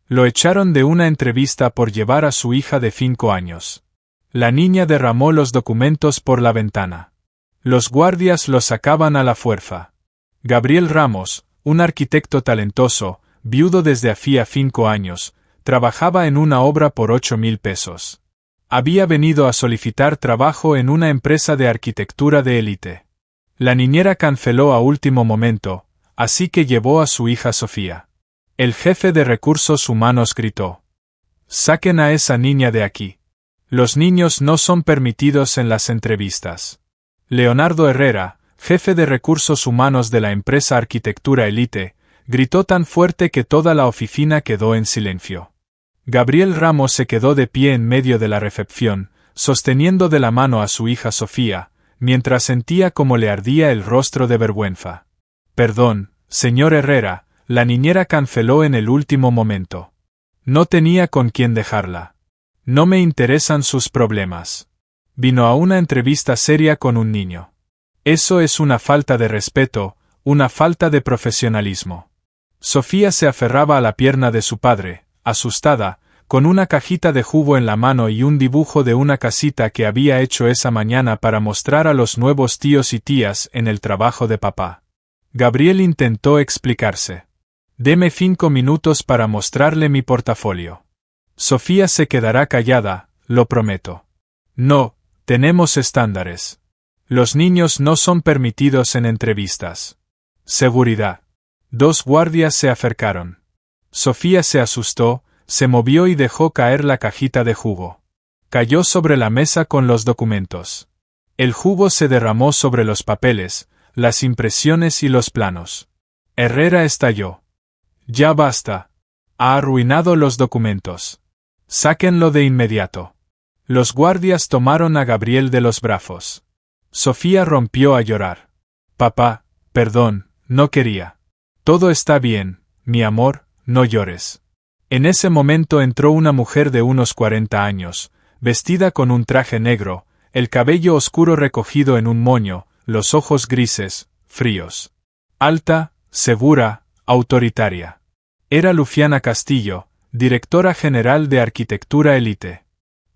Lo echaron de una entrevista por llevar a su hija de 5 años. La niña derramó los documentos por la ventana. Los guardias los sacaban a la fuerza. Gabriel Ramos, un arquitecto talentoso, viudo desde hacía 5 años, trabajaba en una obra por 8,000 pesos. Había venido a solicitar trabajo en una empresa de arquitectura de élite. La niñera canceló a último momento, así que llevó a su hija Sofía. El jefe de recursos humanos gritó: «Saquen a esa niña de aquí. Los niños no son permitidos en las entrevistas». Leonardo Herrera, jefe de recursos humanos de la empresa Arquitectura Elite, gritó tan fuerte que toda la oficina quedó en silencio. Gabriel Ramos se quedó de pie en medio de la recepción, sosteniendo de la mano a su hija Sofía, mientras sentía cómo le ardía el rostro de vergüenza. «Perdón, señor Herrera», la niñera canceló en el último momento. «No tenía con quién dejarla. No me interesan sus problemas». Vino a una entrevista seria con un niño. Eso es una falta de respeto, una falta de profesionalismo. Sofía se aferraba a la pierna de su padre, asustada, con una cajita de jugo en la mano y un dibujo de una casita que había hecho esa mañana para mostrar a los nuevos tíos y tías en el trabajo de papá. Gabriel intentó explicarse. «Deme 5 minutos para mostrarle mi portafolio». «Sofía se quedará callada, lo prometo». «No, tenemos estándares. Los niños no son permitidos en entrevistas». «Seguridad». 2 guardias se acercaron. Sofía se asustó, se movió y dejó caer la cajita de jugo. Cayó sobre la mesa con los documentos. El jugo se derramó sobre los papeles, las impresiones y los planos. Herrera estalló. «Ya basta. Ha arruinado los documentos. Sáquenlo de inmediato». Los guardias tomaron a Gabriel de los brazos. Sofía rompió a llorar. «Papá, perdón, no quería». «Todo está bien, mi amor, no llores». En ese momento entró una mujer de unos 40 años, vestida con un traje negro, el cabello oscuro recogido en un moño, los ojos grises, fríos. Alta, segura, autoritaria. Era Luciana Castillo, directora general de Arquitectura Elite.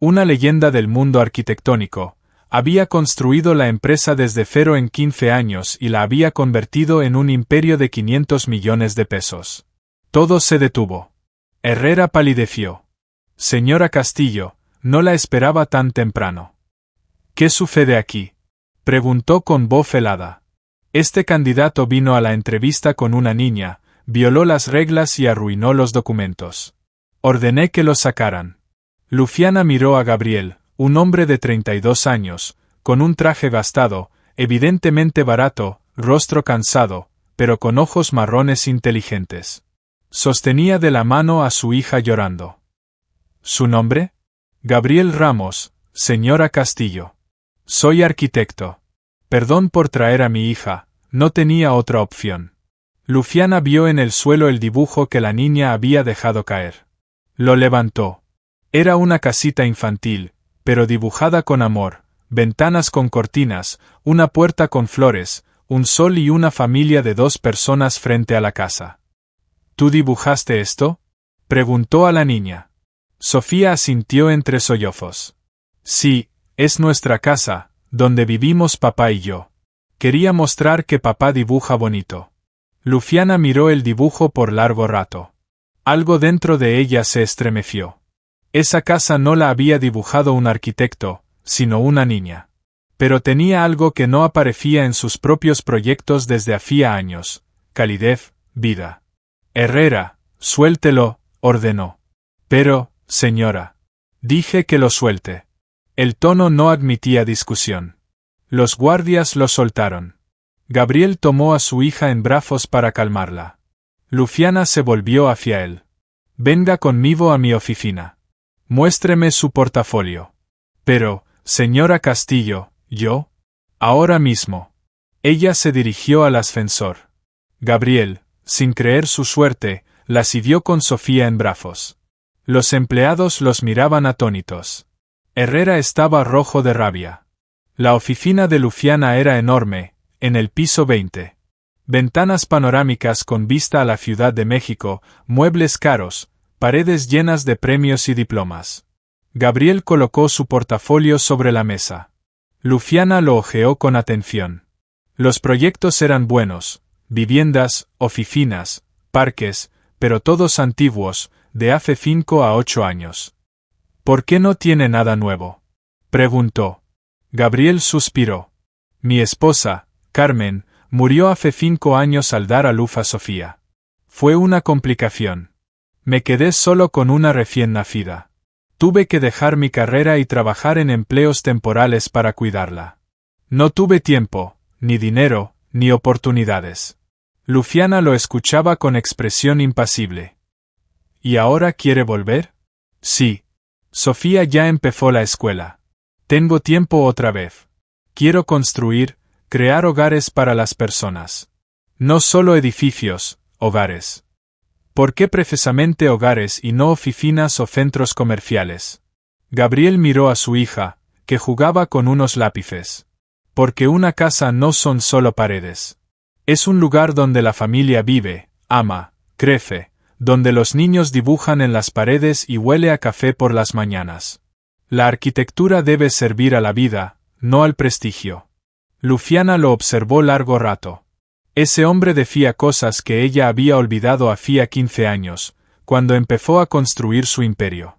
Una leyenda del mundo arquitectónico. Había construido la empresa desde cero en 15 años y la había convertido en un imperio de 500 millones de pesos. Todo se detuvo. Herrera palideció. «Señora Castillo, no la esperaba tan temprano». «¿Qué sucede aquí?», preguntó con voz helada. «Este candidato vino a la entrevista con una niña, violó las reglas y arruinó los documentos. Ordené que lo sacaran». Luciana miró a Gabriel, un hombre de 32 años, con un traje gastado, evidentemente barato, rostro cansado, pero con ojos marrones inteligentes. Sostenía de la mano a su hija llorando. «¿Su nombre?» «Gabriel Ramos, señora Castillo. Soy arquitecto. Perdón por traer a mi hija, no tenía otra opción». Luciana vio en el suelo el dibujo que la niña había dejado caer. Lo levantó. Era una casita infantil, pero dibujada con amor, ventanas con cortinas, una puerta con flores, un sol y una familia de 2 personas frente a la casa. «¿Tú dibujaste esto?», preguntó a la niña. Sofía asintió entre sollozos. «Sí, es nuestra casa, donde vivimos papá y yo. Quería mostrar que papá dibuja bonito». Luciana miró el dibujo por largo rato. Algo dentro de ella se estremeció. Esa casa no la había dibujado un arquitecto, sino una niña. Pero tenía algo que no aparecía en sus propios proyectos desde hacía años: calidez, vida. «Herrera, suéltelo», ordenó. «Pero, señora». «Dije que lo suelte». El tono no admitía discusión. Los guardias lo soltaron. Gabriel tomó a su hija en brazos para calmarla. Luciana se volvió hacia él. «Venga conmigo a mi oficina. Muéstreme su portafolio». «Pero, señora Castillo, ¿yo? Ahora mismo». Ella se dirigió al ascensor. Gabriel, sin creer su suerte, la siguió con Sofía en brazos. Los empleados los miraban atónitos. Herrera estaba rojo de rabia. La oficina de Luciana era enorme, en el piso 20. Ventanas panorámicas con vista a la Ciudad de México, muebles caros, paredes llenas de premios y diplomas. Gabriel colocó su portafolio sobre la mesa. Luciana lo hojeó con atención. Los proyectos eran buenos, viviendas, oficinas, parques, pero todos antiguos, de hace 5 a 8 años. ¿Por qué no tiene nada nuevo?, preguntó. Gabriel suspiró. Mi esposa, Carmen, murió hace 5 años al dar a luz a Sofía. Fue una complicación. Me quedé solo con una recién nacida. Tuve que dejar mi carrera y trabajar en empleos temporales para cuidarla. No tuve tiempo, ni dinero, ni oportunidades. Luciana lo escuchaba con expresión impasible. ¿Y ahora quiere volver? Sí. Sofía ya empezó la escuela. Tengo tiempo otra vez. Quiero construir, crear hogares para las personas. No solo edificios, hogares. ¿Por qué precisamente hogares y no oficinas o centros comerciales? Gabriel miró a su hija, que jugaba con unos lápices. Porque una casa no son solo paredes. Es un lugar donde la familia vive, ama, crece, donde los niños dibujan en las paredes y huele a café por las mañanas. La arquitectura debe servir a la vida, no al prestigio. Luciana lo observó largo rato. Ese hombre decía cosas que ella había olvidado hacía 15 años, cuando empezó a construir su imperio.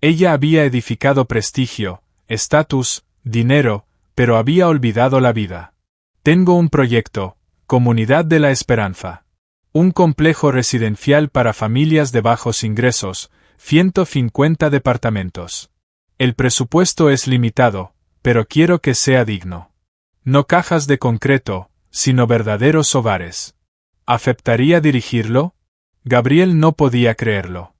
Ella había edificado prestigio, estatus, dinero, pero había olvidado la vida. Tengo un proyecto, Comunidad de la Esperanza. Un complejo residencial para familias de bajos ingresos, 150 departamentos. El presupuesto es limitado, pero quiero que sea digno. No cajas de concreto, sino verdaderos hogares. ¿Aceptaría dirigirlo? Gabriel no podía creerlo.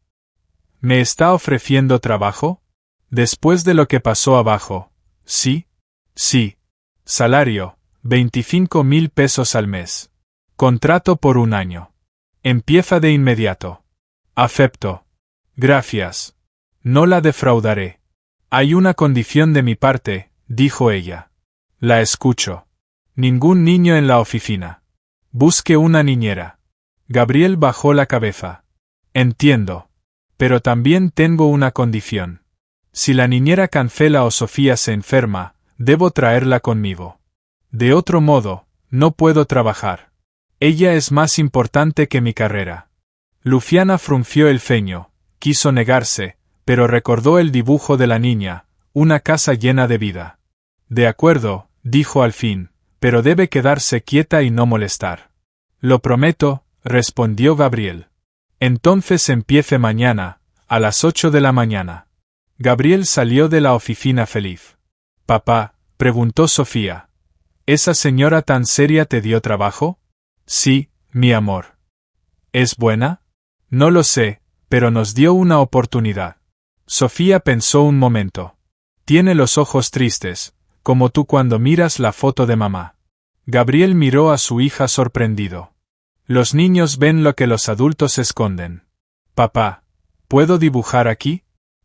¿Me está ofreciendo trabajo? Después de lo que pasó abajo, ¿sí? Sí. Salario, 25.000 pesos al mes. Contrato por 1 año. Empieza de inmediato. Acepto. Gracias. No la defraudaré. Hay una condición de mi parte, dijo ella. La escucho. Ningún niño en la oficina. Busque una niñera. Gabriel bajó la cabeza. Entiendo. Pero también tengo una condición. Si la niñera cancela o Sofía se enferma, debo traerla conmigo. De otro modo, no puedo trabajar. Ella es más importante que mi carrera. Luciana frunció el ceño, quiso negarse, pero recordó el dibujo de la niña, una casa llena de vida. De acuerdo, dijo al fin, pero debe quedarse quieta y no molestar. Lo prometo, respondió Gabriel. Entonces empiece mañana, a las 8 de la mañana. Gabriel salió de la oficina feliz. Papá, preguntó Sofía. ¿Esa señora tan seria te dio trabajo? Sí, mi amor. ¿Es buena? No lo sé, pero nos dio una oportunidad. Sofía pensó un momento. Tiene los ojos tristes, como tú cuando miras la foto de mamá. Gabriel miró a su hija sorprendido. Los niños ven lo que los adultos esconden. Papá, ¿puedo dibujar aquí?,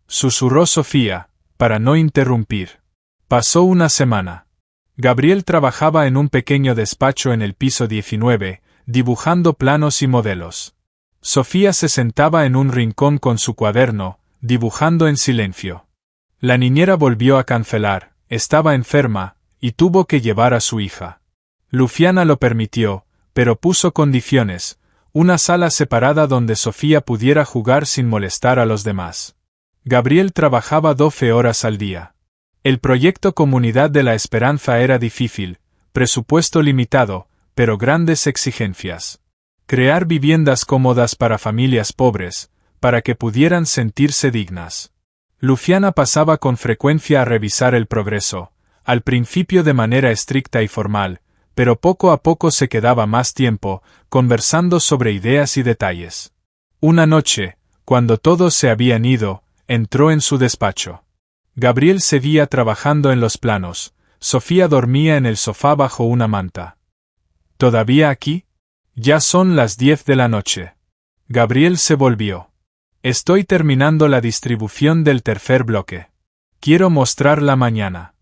susurró Sofía, para no interrumpir. Pasó una semana. Gabriel trabajaba en un pequeño despacho en el piso 19, dibujando planos y modelos. Sofía se sentaba en un rincón con su cuaderno, dibujando en silencio. La niñera volvió a cancelar, estaba enferma, y tuvo que llevar a su hija. Luciana lo permitió, pero puso condiciones, una sala separada donde Sofía pudiera jugar sin molestar a los demás. Gabriel trabajaba 12 horas al día. El proyecto Comunidad de la Esperanza era difícil, presupuesto limitado, pero grandes exigencias. Crear viviendas cómodas para familias pobres, para que pudieran sentirse dignas. Luciana pasaba con frecuencia a revisar el progreso, al principio de manera estricta y formal, pero poco a poco se quedaba más tiempo, conversando sobre ideas y detalles. Una noche, cuando todos se habían ido, entró en su despacho. Gabriel seguía trabajando en los planos, Sofía dormía en el sofá bajo una manta. ¿Todavía aquí? Ya son las 10 de la noche. Gabriel se volvió. Estoy terminando la distribución del tercer bloque. Quiero mostrarla mañana.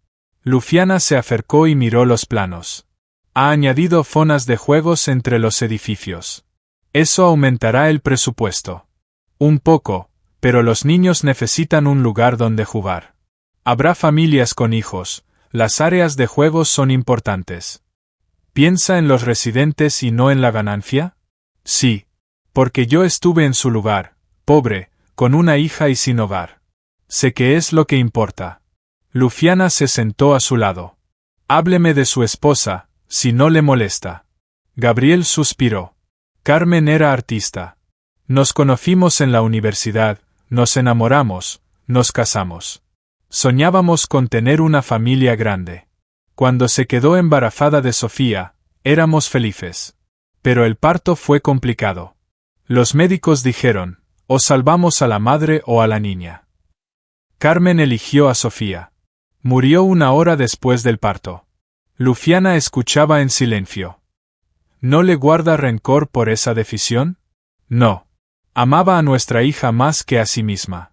Luciana se acercó y miró los planos. Ha añadido zonas de juegos entre los edificios. Eso aumentará el presupuesto. Un poco, Pero los niños necesitan un lugar donde jugar. Habrá familias con hijos, las áreas de juegos son importantes. ¿Piensa en los residentes y no en la ganancia? Sí. Porque yo estuve en su lugar, pobre, con una hija y sin hogar. Sé que es lo que importa. Luciana se sentó a su lado. Hábleme de su esposa, si no le molesta. Gabriel suspiró. Carmen era artista. Nos conocimos en la universidad, nos enamoramos, nos casamos. Soñábamos con tener una familia grande. Cuando se quedó embarazada de Sofía, éramos felices. Pero el parto fue complicado. Los médicos dijeron, o salvamos a la madre o a la niña. Carmen eligió a Sofía. Murió 1 hora después del parto. Luciana escuchaba en silencio. ¿No le guarda rencor por esa decisión? No. Amaba a nuestra hija más que a sí misma.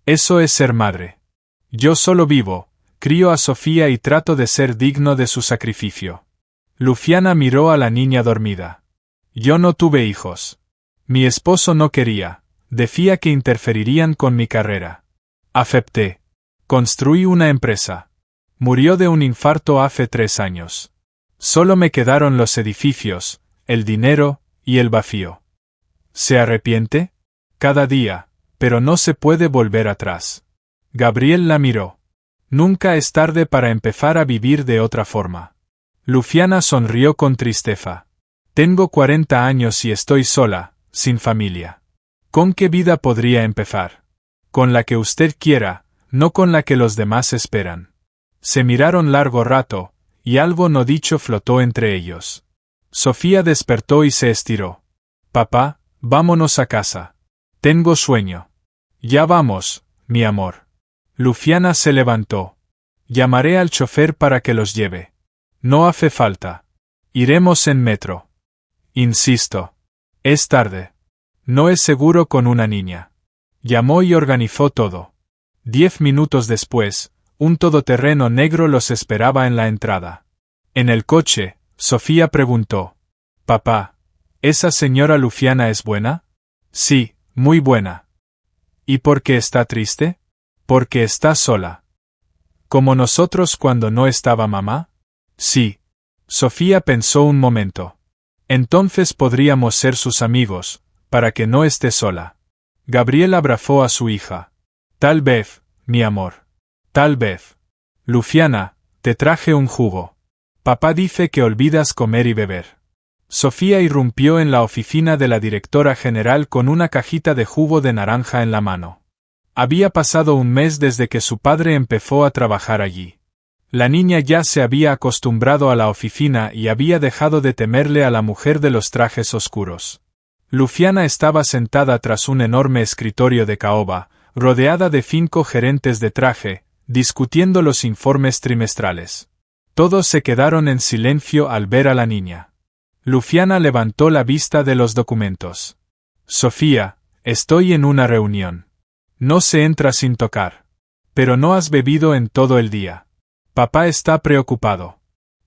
Eso es ser madre. Yo solo vivo, crío a Sofía y trato de ser digno de su sacrificio. Luciana miró a la niña dormida. Yo no tuve hijos. Mi esposo no quería, decía que interferirían con mi carrera. Acepté. Construí una empresa. Murió de un infarto hace 3 años. Solo me quedaron los edificios, el dinero y el vacío. ¿Se arrepiente? Cada día, pero no se puede volver atrás. Gabriel la miró. Nunca es tarde para empezar a vivir de otra forma. Luciana sonrió con tristeza. Tengo 40 años y estoy sola, sin familia. ¿Con qué vida podría empezar? Con la que usted quiera, no con la que los demás esperan. Se miraron largo rato, y algo no dicho flotó entre ellos. Sofía despertó y se estiró. Papá, vámonos a casa. Tengo sueño. Ya vamos, mi amor. Luciana se levantó. Llamaré al chofer para que los lleve. No hace falta. Iremos en metro. Insisto. Es tarde. No es seguro con una niña. Llamó y organizó todo. 10 minutos después, un todoterreno negro los esperaba en la entrada. En el coche, Sofía preguntó. Papá, ¿esa señora Luciana es buena? Sí, muy buena. ¿Y por qué está triste? Porque está sola. ¿Como nosotros cuando no estaba mamá? Sí. Sofía pensó un momento. Entonces podríamos ser sus amigos, para que no esté sola. Gabriel abrazó a su hija. Tal vez, mi amor. Tal vez. Luciana, te traje un jugo. Papá dice que olvidas comer y beber. Sofía irrumpió en la oficina de la directora general con una cajita de jugo de naranja en la mano. Había pasado 1 mes desde que su padre empezó a trabajar allí. La niña ya se había acostumbrado a la oficina y había dejado de temerle a la mujer de los trajes oscuros. Luciana estaba sentada tras un enorme escritorio de caoba, rodeada de 5 gerentes de traje, discutiendo los informes trimestrales. Todos se quedaron en silencio al ver a la niña. Luciana levantó la vista de los documentos. Sofía, estoy en una reunión. No se entra sin tocar. Pero no has bebido en todo el día. Papá está preocupado.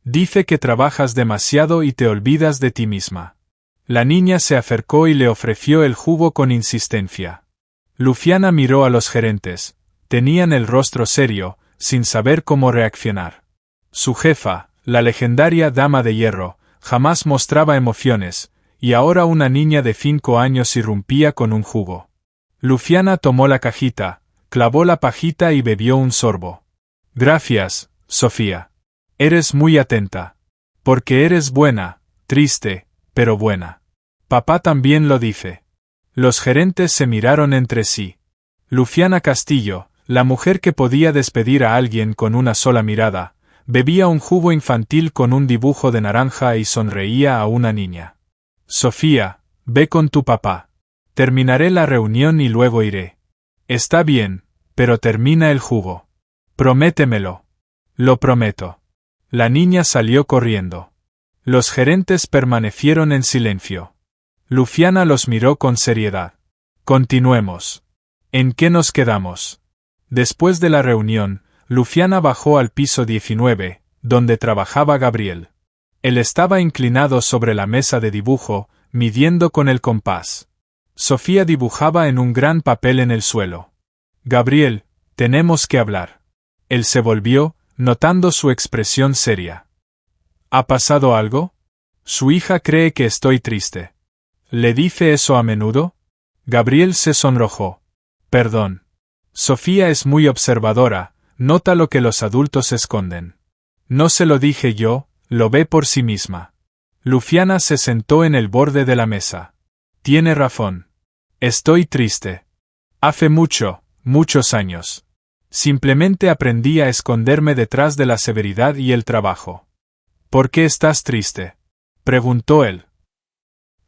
Dice que trabajas demasiado y te olvidas de ti misma. La niña se acercó y le ofreció el jugo con insistencia. Luciana miró a los gerentes. Tenían el rostro serio, sin saber cómo reaccionar. Su jefa, la legendaria Dama de Hierro, jamás mostraba emociones, y ahora una niña de 5 años irrumpía con un jugo. Luciana tomó la cajita, clavó la pajita y bebió un sorbo. Gracias, Sofía. Eres muy atenta. Porque eres buena, triste, pero buena. Papá también lo dice. Los gerentes se miraron entre sí. Luciana Castillo, la mujer que podía despedir a alguien con una sola mirada, bebía un jugo infantil con un dibujo de naranja y sonreía a una niña. Sofía, ve con tu papá. Terminaré la reunión y luego iré. Está bien, pero termina el jugo. Prométemelo. Lo prometo. La niña salió corriendo. Los gerentes permanecieron en silencio. Luciana los miró con seriedad. Continuemos. ¿En qué nos quedamos? Después de la reunión, Luciana bajó al piso 19, donde trabajaba Gabriel. Él estaba inclinado sobre la mesa de dibujo, midiendo con el compás. Sofía dibujaba en un gran papel en el suelo. Gabriel, tenemos que hablar. Él se volvió, notando su expresión seria. ¿Ha pasado algo? Su hija cree que estoy triste. ¿Le dice eso a menudo? Gabriel se sonrojó. Perdón. Sofía es muy observadora, nota lo que los adultos esconden. No se lo dije yo, lo ve por sí misma. Luciana se sentó en el borde de la mesa. Tiene razón. Estoy triste. Hace muchos años. Simplemente aprendí a esconderme detrás de la severidad y el trabajo. ¿Por qué estás triste? Preguntó él.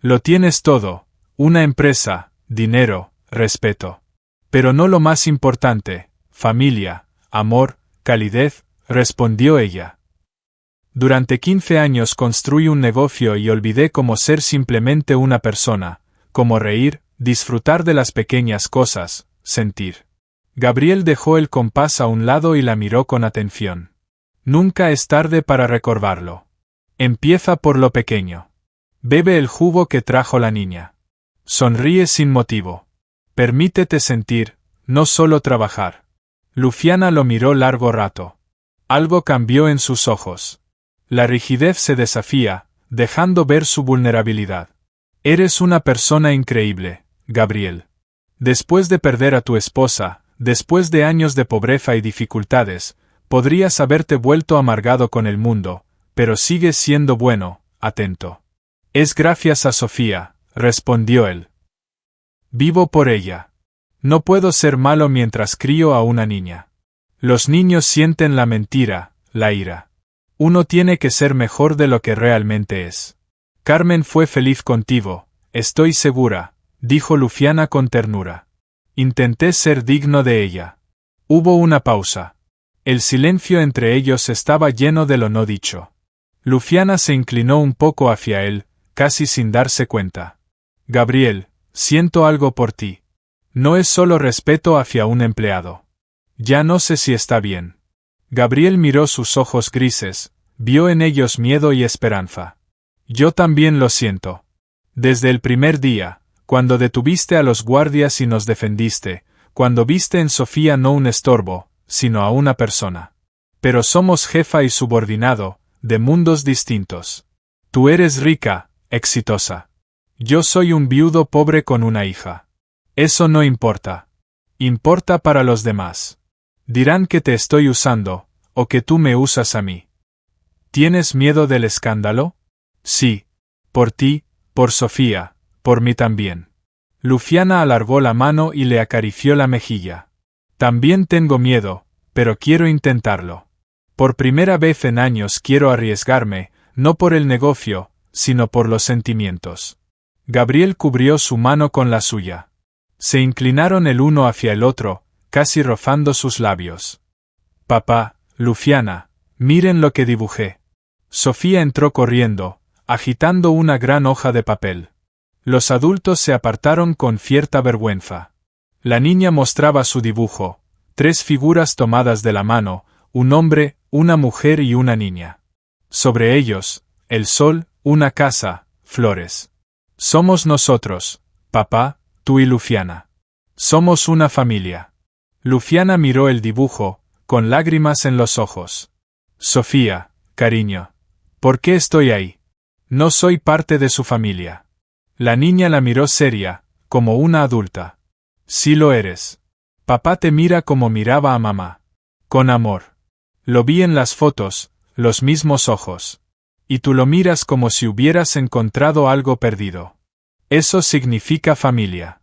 Lo tienes todo, una empresa, dinero, respeto. Pero no lo más importante, familia, amor, calidez, respondió ella. Durante 15 años construí un negocio y olvidé cómo ser simplemente una persona, cómo reír, disfrutar de las pequeñas cosas, sentir. Gabriel dejó el compás a un lado y la miró con atención. Nunca es tarde para recordarlo. Empieza por lo pequeño. Bebe el jugo que trajo la niña. Sonríe sin motivo. Permítete sentir, no solo trabajar. Luciana lo miró largo rato. Algo cambió en sus ojos. La rigidez se desafía, dejando ver su vulnerabilidad. Eres una persona increíble, Gabriel. Después de perder a tu esposa, después de años de pobreza y dificultades, podrías haberte vuelto amargado con el mundo, pero sigues siendo bueno, atento. Es gracias a Sofía, respondió él. Vivo por ella. No puedo ser malo mientras crío a una niña. Los niños sienten la mentira, la ira. Uno tiene que ser mejor de lo que realmente es. Carmen fue feliz contigo, estoy segura, dijo Luciana con ternura. Intenté ser digno de ella. Hubo una pausa. El silencio entre ellos estaba lleno de lo no dicho. Luciana se inclinó un poco hacia él, casi sin darse cuenta. Gabriel, siento algo por ti. No es solo respeto hacia un empleado. Ya no sé si está bien. Gabriel miró sus ojos grises, vio en ellos miedo y esperanza. Yo también lo siento. Desde el primer día, cuando detuviste a los guardias y nos defendiste, cuando viste en Sofía no un estorbo, sino a una persona. Pero somos jefa y subordinado, de mundos distintos. Tú eres rica, exitosa. Yo soy un viudo pobre con una hija. Eso no importa. Importa para los demás. Dirán que te estoy usando, o que tú me usas a mí. ¿Tienes miedo del escándalo? Sí. Por ti, por Sofía, por mí también. Luciana alargó la mano y le acarició la mejilla. También tengo miedo, pero quiero intentarlo. Por primera vez en años quiero arriesgarme, no por el negocio, sino por los sentimientos. Gabriel cubrió su mano con la suya. Se inclinaron el uno hacia el otro, casi rozando sus labios. Papá, Luciana, miren lo que dibujé. Sofía entró corriendo, agitando una gran hoja de papel. Los adultos se apartaron con cierta vergüenza. La niña mostraba su dibujo, 3 figuras tomadas de la mano, un hombre, una mujer y una niña. Sobre ellos, el sol, una casa, flores. Somos nosotros, papá, tú y Luciana. Somos una familia. Luciana miró el dibujo, con lágrimas en los ojos. Sofía, cariño. ¿Por qué estoy ahí? No soy parte de su familia. La niña la miró seria, como una adulta. Sí lo eres. Papá te mira como miraba a mamá. Con amor. Lo vi en las fotos, los mismos ojos. Y tú lo miras como si hubieras encontrado algo perdido. Eso significa familia.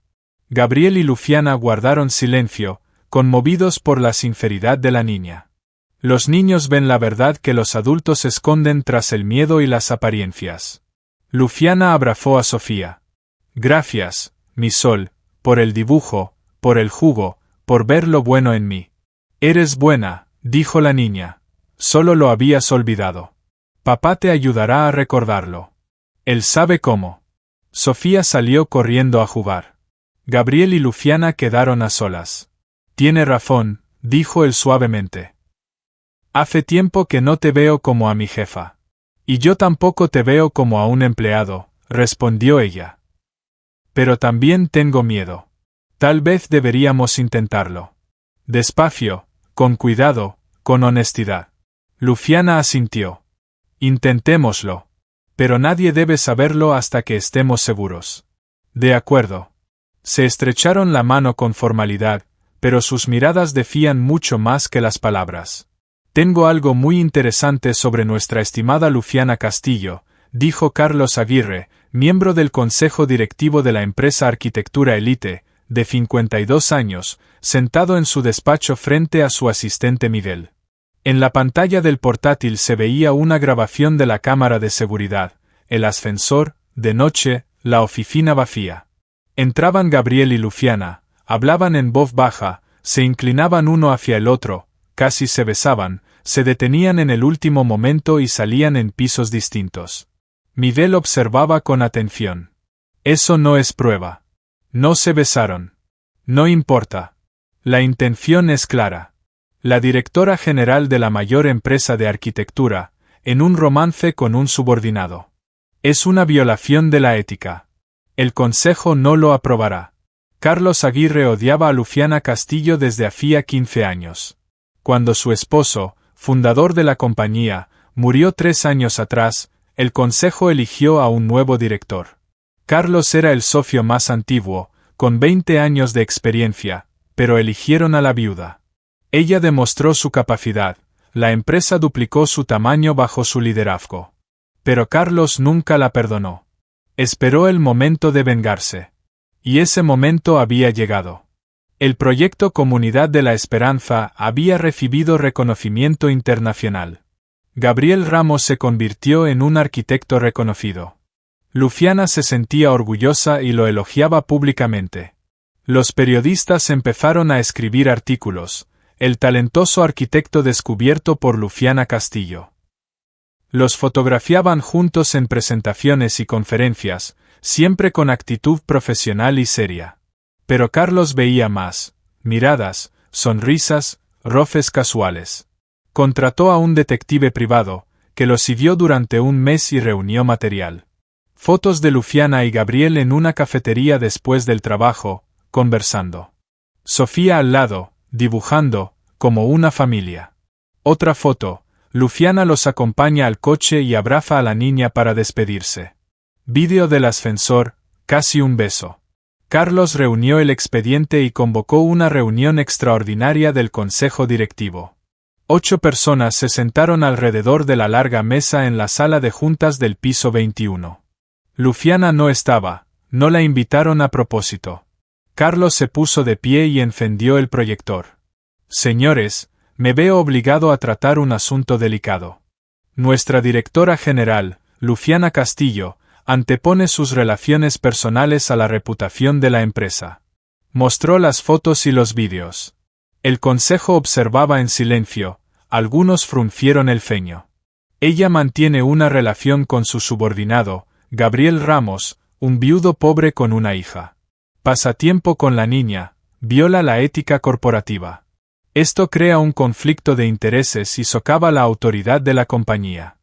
Gabriel y Luciana guardaron silencio, conmovidos por la sinceridad de la niña. Los niños ven la verdad que los adultos esconden tras el miedo y las apariencias. Luciana abrazó a Sofía. Gracias, mi sol, por el dibujo, por el jugo, por ver lo bueno en mí. Eres buena, dijo la niña. Solo lo habías olvidado. Papá te ayudará a recordarlo. Él sabe cómo. Sofía salió corriendo a jugar. Gabriel y Luciana quedaron a solas. Tiene razón, dijo él suavemente. Hace tiempo que no te veo como a mi jefa. Y yo tampoco te veo como a un empleado, respondió ella. Pero también tengo miedo. Tal vez deberíamos intentarlo. Despacio, con cuidado, con honestidad. Luciana asintió. Intentémoslo. Pero nadie debe saberlo hasta que estemos seguros. De acuerdo. Se estrecharon la mano con formalidad, pero sus miradas decían mucho más que las palabras. Tengo algo muy interesante sobre nuestra estimada Luciana Castillo, dijo Carlos Aguirre, miembro del consejo directivo de la empresa Arquitectura Elite, de 52 años, sentado en su despacho frente a su asistente Miguel. En la pantalla del portátil se veía una grabación de la cámara de seguridad, el ascensor, de noche, la oficina vacía. Entraban Gabriel y Luciana, hablaban en voz baja, se inclinaban uno hacia el otro, casi se besaban, se detenían en el último momento y salían en pisos distintos. Miguel observaba con atención. Eso no es prueba. No se besaron. No importa. La intención es clara. La directora general de la mayor empresa de arquitectura, en un romance con un subordinado. Es una violación de la ética. El Consejo no lo aprobará. Carlos Aguirre odiaba a Luciana Castillo desde hacía 15 años. Cuando su esposo, fundador de la compañía, murió 3 años atrás, el Consejo eligió a un nuevo director. Carlos era el socio más antiguo, con 20 años de experiencia, pero eligieron a la viuda. Ella demostró su capacidad, la empresa duplicó su tamaño bajo su liderazgo. Pero Carlos nunca la perdonó. Esperó el momento de vengarse. Y ese momento había llegado. El proyecto Comunidad de la Esperanza había recibido reconocimiento internacional. Gabriel Ramos se convirtió en un arquitecto reconocido. Luciana se sentía orgullosa y lo elogiaba públicamente. Los periodistas empezaron a escribir artículos. El talentoso arquitecto descubierto por Luciana Castillo. Los fotografiaban juntos en presentaciones y conferencias, siempre con actitud profesional y seria. Pero Carlos veía más: miradas, sonrisas, roces casuales. Contrató a un detective privado, que lo siguió durante un mes y reunió material. Fotos de Luciana y Gabriel en una cafetería después del trabajo, conversando. Sofía al lado, dibujando, como una familia. Otra foto: Luciana los acompaña al coche y abraza a la niña para despedirse. Vídeo del ascensor, casi un beso. Carlos reunió el expediente y convocó una reunión extraordinaria del consejo directivo. 8 personas se sentaron alrededor de la larga mesa en la sala de juntas del piso 21. Luciana no estaba, no la invitaron a propósito. Carlos se puso de pie y encendió el proyector. Señores, me veo obligado a tratar un asunto delicado. Nuestra directora general, Luciana Castillo, antepone sus relaciones personales a la reputación de la empresa. Mostró las fotos y los vídeos. El consejo observaba en silencio, algunos fruncieron el ceño. Ella mantiene una relación con su subordinado, Gabriel Ramos, un viudo pobre con una hija. Pasa tiempo con la niña, viola la ética corporativa. Esto crea un conflicto de intereses y socava la autoridad de la compañía.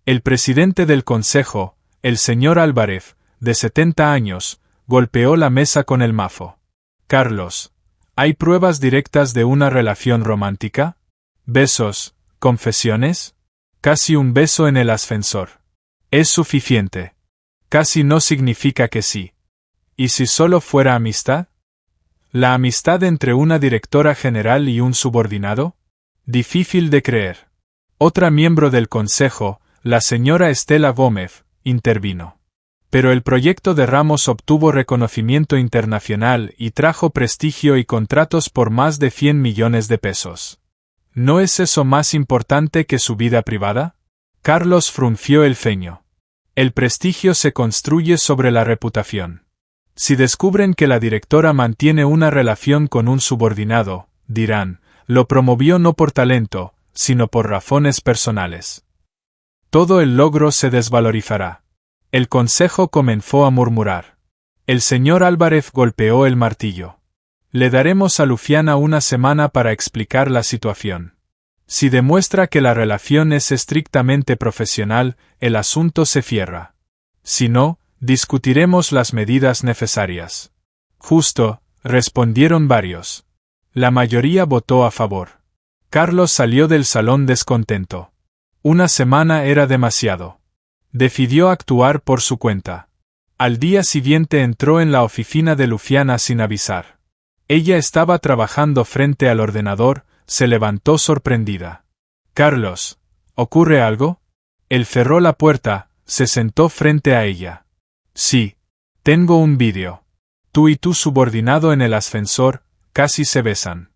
El presidente del consejo, el señor Álvarez, de 70 años, golpeó la mesa con el mazo. Carlos, ¿hay pruebas directas de una relación romántica? ¿Besos, confesiones? Casi un beso en el ascensor. ¿Es suficiente? Casi no significa que sí. ¿Y si solo fuera amistad? ¿La amistad entre una directora general y un subordinado? Difícil de creer. Otra miembro del consejo, la señora Estela Gómez, intervino. Pero el proyecto de Ramos obtuvo reconocimiento internacional y trajo prestigio y contratos por más de 100 millones de pesos. ¿No es eso más importante que su vida privada? Carlos frunció el ceño. El prestigio se construye sobre la reputación. Si descubren que la directora mantiene una relación con un subordinado, dirán, lo promovió no por talento, sino por razones personales. Todo el logro se desvalorizará. El consejo comenzó a murmurar. El señor Álvarez golpeó el martillo. Le daremos a Luciana una semana para explicar la situación. Si demuestra que la relación es estrictamente profesional, el asunto se cierra. Si no, Discutiremos las medidas necesarias. Justo, respondieron varios. La mayoría votó a favor. Carlos salió del salón descontento. Una semana era demasiado. Decidió actuar por su cuenta. Al día siguiente entró en la oficina de Luciana sin avisar. Ella estaba trabajando frente al ordenador, se levantó sorprendida. «Carlos, ¿ocurre algo?» Él cerró la puerta, se sentó frente a ella. «Sí. Tengo un vídeo. Tú y tu subordinado en el ascensor, casi se besan.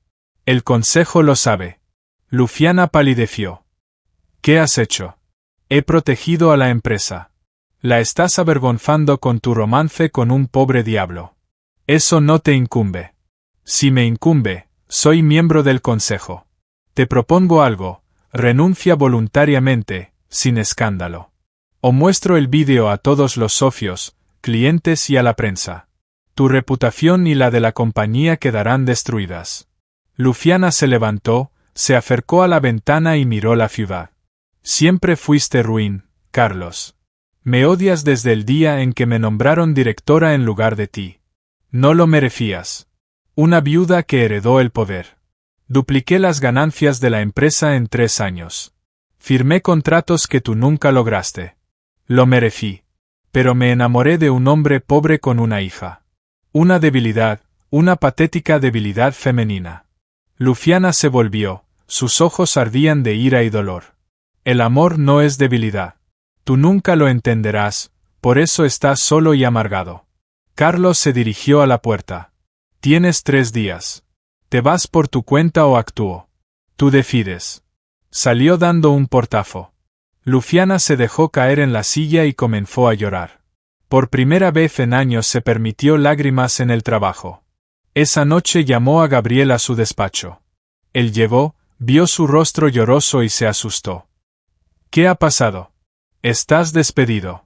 El consejo lo sabe». Luciana palideció. «¿Qué has hecho?» «He protegido a la empresa. La estás avergonzando con tu romance con un pobre diablo. Eso no te incumbe». «Si me incumbe, soy miembro del consejo. Te propongo algo, renuncia voluntariamente, sin escándalo. O muestro el vídeo a todos los socios, clientes y a la prensa. Tu reputación y la de la compañía quedarán destruidas». Luciana se levantó, se acercó a la ventana y miró la ciudad. «Siempre fuiste ruin, Carlos. Me odias desde el día en que me nombraron directora en lugar de ti. No lo merecías. Una viuda que heredó el poder. Dupliqué las ganancias de la empresa en 3 años. Firmé contratos que tú nunca lograste. Lo merecí. Pero me enamoré de un hombre pobre con una hija. Una debilidad, una patética debilidad femenina». Luciana se volvió, sus ojos ardían de ira y dolor. «El amor no es debilidad. Tú nunca lo entenderás, por eso estás solo y amargado». Carlos se dirigió a la puerta. «Tienes 3 días. ¿Te vas por tu cuenta o actúo? Tú decides». Salió dando un portazo. Luciana se dejó caer en la silla y comenzó a llorar. Por primera vez en años se permitió lágrimas en el trabajo. Esa noche llamó a Gabriel a su despacho. Él llegó, vio su rostro lloroso y se asustó. «¿Qué ha pasado?» «Estás despedido.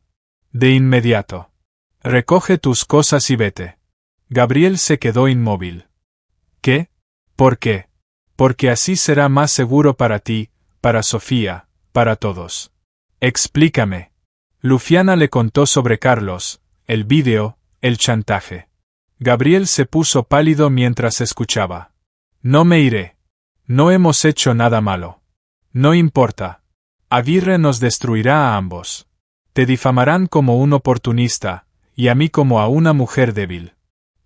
De inmediato. Recoge tus cosas y vete». Gabriel se quedó inmóvil. «¿Qué? ¿Por qué?» «Porque así será más seguro para ti, para Sofía, para todos». «Explícame». Luciana le contó sobre Carlos, el vídeo, el chantaje. Gabriel se puso pálido mientras escuchaba. «No me iré. No hemos hecho nada malo. No importa. Aguirre nos destruirá a ambos. Te difamarán como un oportunista, y a mí como a una mujer débil.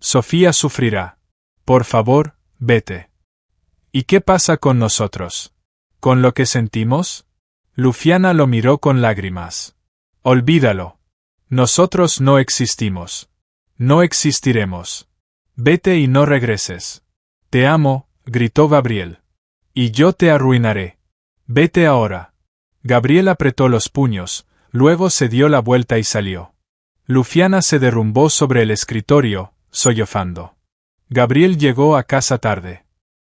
Sofía sufrirá. Por favor, vete». «¿Y qué pasa con nosotros? ¿Con lo que sentimos?» Luciana lo miró con lágrimas. «Olvídalo. Nosotros no existimos. No existiremos. Vete y no regreses». «Te amo», gritó Gabriel. «Y yo te arruinaré. Vete ahora». Gabriel apretó los puños, luego se dio la vuelta y salió. Luciana se derrumbó sobre el escritorio, sollozando. Gabriel llegó a casa tarde.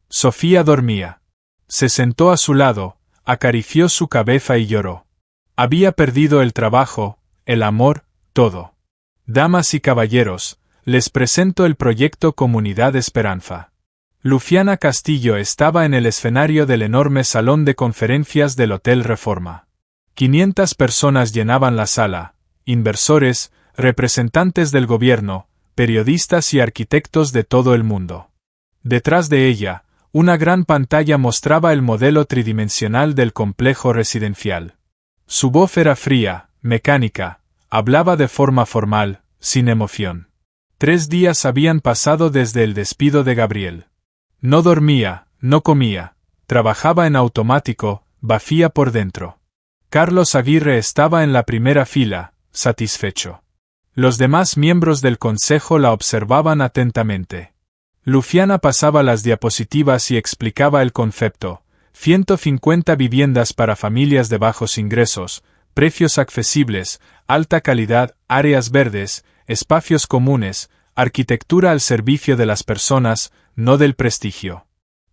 Sofía dormía. Se sentó a su lado, acarició su cabeza y lloró. Había perdido el trabajo, el amor, todo. «Damas y caballeros, les presento el proyecto Comunidad Esperanza». Luciana Castillo estaba en el escenario del enorme salón de conferencias del Hotel Reforma. 500 personas llenaban la sala, inversores, representantes del gobierno, periodistas y arquitectos de todo el mundo. Detrás de ella, una gran pantalla mostraba el modelo tridimensional del complejo residencial. Su voz era fría, mecánica, hablaba de forma formal, sin emoción. 3 días habían pasado desde el despido de Gabriel. No dormía, no comía, trabajaba en automático, vacía por dentro. Carlos Aguirre estaba en la primera fila, satisfecho. Los demás miembros del consejo la observaban atentamente. Luciana pasaba las diapositivas y explicaba el concepto: 150 viviendas para familias de bajos ingresos, precios accesibles, alta calidad, áreas verdes, espacios comunes, arquitectura al servicio de las personas, no del prestigio.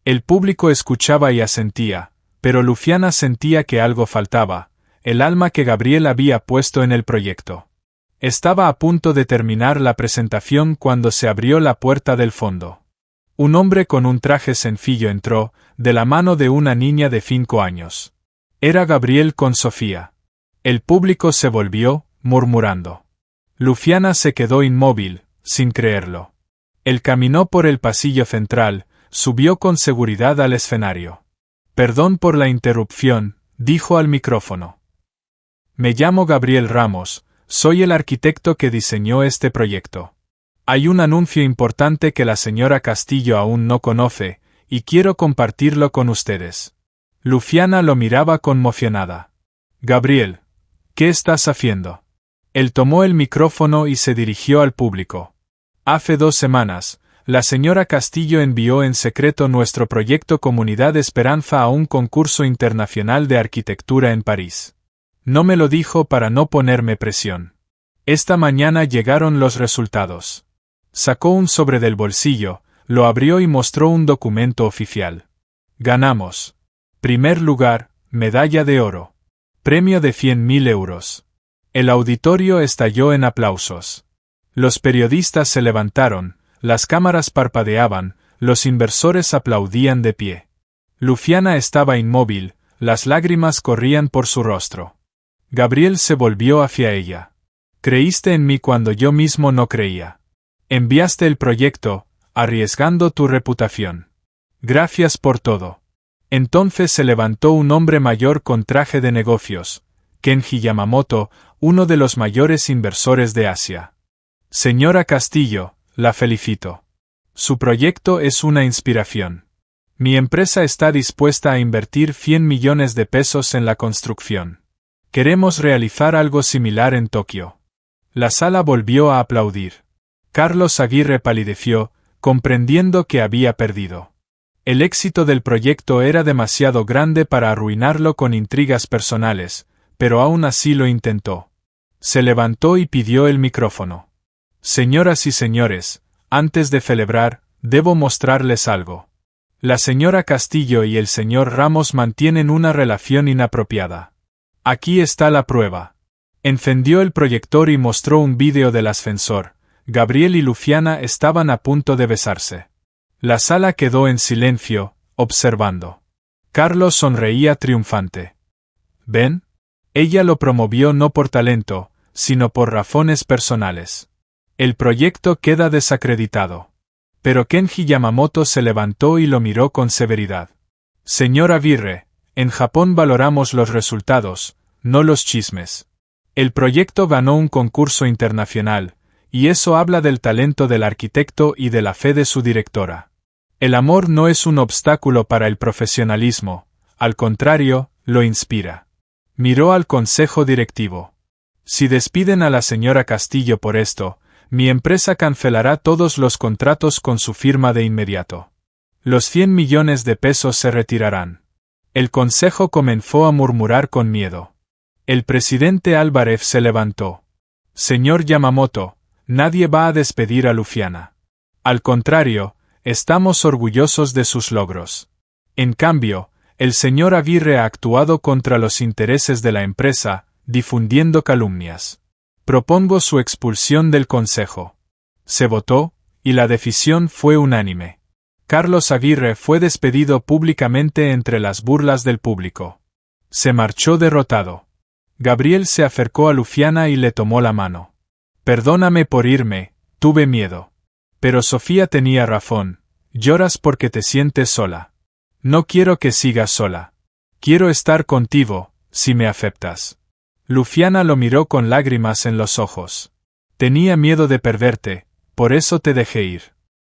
El público escuchaba y asentía, pero Luciana sentía que algo faltaba, el alma que Gabriel había puesto en el proyecto. Estaba a punto de terminar la presentación cuando se abrió la puerta del fondo. Un hombre con un traje sencillo entró, de la mano de una niña de 5 años. Era Gabriel con Sofía. El público se volvió, murmurando. Lufiana se quedó inmóvil, sin creerlo. Él caminó por el pasillo central, subió con seguridad al escenario. Perdón por la interrupción, dijo al micrófono. Me llamo Gabriel Ramos, soy el arquitecto que diseñó este proyecto. Hay un anuncio importante que la señora Castillo aún no conoce, y quiero compartirlo con ustedes. Lufiana lo miraba conmocionada. Gabriel, ¿qué estás haciendo? Él tomó el micrófono y se dirigió al público. Hace 2 semanas, la señora Castillo envió en secreto nuestro proyecto Comunidad Esperanza a un concurso internacional de arquitectura en París. No me lo dijo para no ponerme presión. Esta mañana llegaron los resultados. Sacó un sobre del bolsillo, lo abrió y mostró un documento oficial. Ganamos. Primer lugar, medalla de oro. Premio de 100.000 euros. El auditorio estalló en aplausos. Los periodistas se levantaron, las cámaras parpadeaban, los inversores aplaudían de pie. Lufiana estaba inmóvil, las lágrimas corrían por su rostro. Gabriel se volvió hacia ella. Creíste en mí cuando yo mismo no creía. Enviaste el proyecto, arriesgando tu reputación. Gracias por todo. Entonces se levantó un hombre mayor con traje de negocios, Kenji Yamamoto, uno de los mayores inversores de Asia. Señora Castillo, la felicito. Su proyecto es una inspiración. Mi empresa está dispuesta a invertir 100 millones de pesos en la construcción. Queremos realizar algo similar en Tokio. La sala volvió a aplaudir. Carlos Aguirre palideció, comprendiendo que había perdido. El éxito del proyecto era demasiado grande para arruinarlo con intrigas personales, pero aún así lo intentó. Se levantó y pidió el micrófono. Señoras y señores, antes de celebrar, debo mostrarles algo. La señora Castillo y el señor Ramos mantienen una relación inapropiada. Aquí está la prueba. Encendió el proyector y mostró un vídeo del ascensor. Gabriel y Lufiana estaban a punto de besarse. La sala quedó en silencio, observando. Carlos sonreía triunfante. ¿Ven? Ella lo promovió no por talento, sino por razones personales. El proyecto queda desacreditado. Pero Kenji Yamamoto se levantó y lo miró con severidad. Señor Aguirre, en Japón valoramos los resultados, no los chismes. El proyecto ganó un concurso internacional, y eso habla del talento del arquitecto y de la fe de su directora. El amor no es un obstáculo para el profesionalismo, al contrario, lo inspira. Miró al consejo directivo. Si despiden a la señora Castillo por esto, mi empresa cancelará todos los contratos con su firma de inmediato. Los 100 millones de pesos se retirarán. El consejo comenzó a murmurar con miedo. El presidente Álvarez se levantó. Señor Yamamoto, nadie va a despedir a Lufiana. Al contrario, estamos orgullosos de sus logros. En cambio, el señor Aguirre ha actuado contra los intereses de la empresa, difundiendo calumnias. Propongo su expulsión del consejo. Se votó, y la decisión fue unánime. Carlos Aguirre fue despedido públicamente entre las burlas del público. Se marchó derrotado. Gabriel se acercó a Lufiana y le tomó la mano. Perdóname por irme, tuve miedo. Pero Sofía tenía razón, lloras porque te sientes sola. No quiero que sigas sola. Quiero estar contigo, si me aceptas. Lufiana lo miró con lágrimas en los ojos. Tenía miedo de perderte, por eso te dejé ir.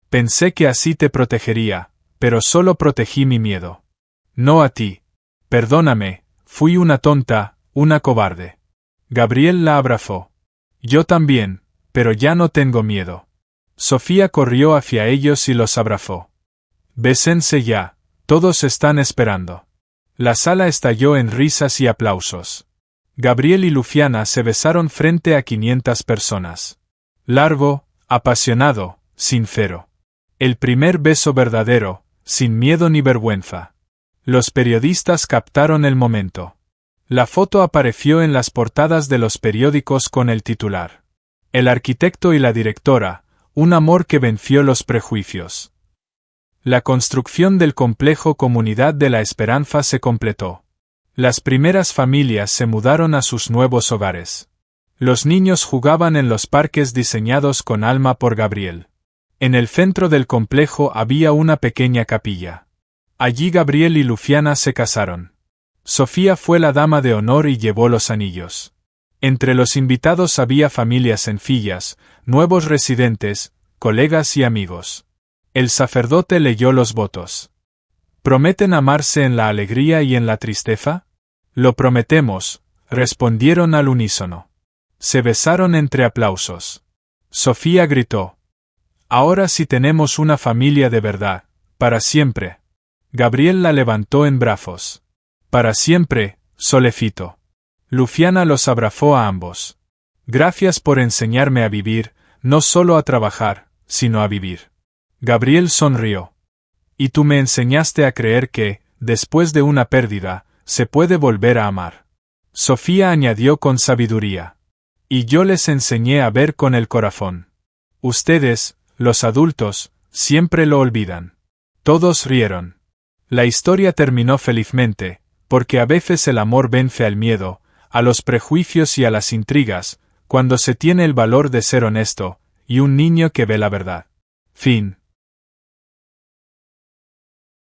Pensé que así te protegería, pero solo protegí mi miedo. No a ti. Perdóname, fui una tonta, una cobarde. Gabriel la abrazó. Yo también, pero ya no tengo miedo. Sofía corrió hacia ellos y los abrazó. Bésense ya, todos están esperando. La sala estalló en risas y aplausos. Gabriel y Lufiana se besaron frente a 500 personas. Largo, apasionado, sincero. El primer beso verdadero, sin miedo ni vergüenza. Los periodistas captaron el momento. La foto apareció en las portadas de los periódicos con el titular. El arquitecto y la directora, un amor que venció los prejuicios. La construcción del complejo Comunidad de la Esperanza se completó. Las primeras familias se mudaron a sus nuevos hogares. Los niños jugaban en los parques diseñados con alma por Gabriel. En el centro del complejo había una pequeña capilla. Allí Gabriel y Luciana se casaron. Sofía fue la dama de honor y llevó los anillos. Entre los invitados había familias sencillas, nuevos residentes, colegas y amigos. El sacerdote leyó los votos. ¿Prometen amarse en la alegría y en la tristeza? Lo prometemos, respondieron al unísono. Se besaron entre aplausos. Sofía gritó: «Ahora sí tenemos una familia de verdad, para siempre». Gabriel la levantó en brazos. «Para siempre, solecito». Luciana los abrazó a ambos. «Gracias por enseñarme a vivir, no solo a trabajar, sino a vivir». Gabriel sonrió. «Y tú me enseñaste a creer que, después de una pérdida, se puede volver a amar». Sofía añadió con sabiduría: «Y yo les enseñé a ver con el corazón. Ustedes, los adultos, siempre lo olvidan». Todos rieron. La historia terminó felizmente, porque a veces el amor vence al miedo, a los prejuicios y a las intrigas, cuando se tiene el valor de ser honesto, y un niño que ve la verdad. Fin.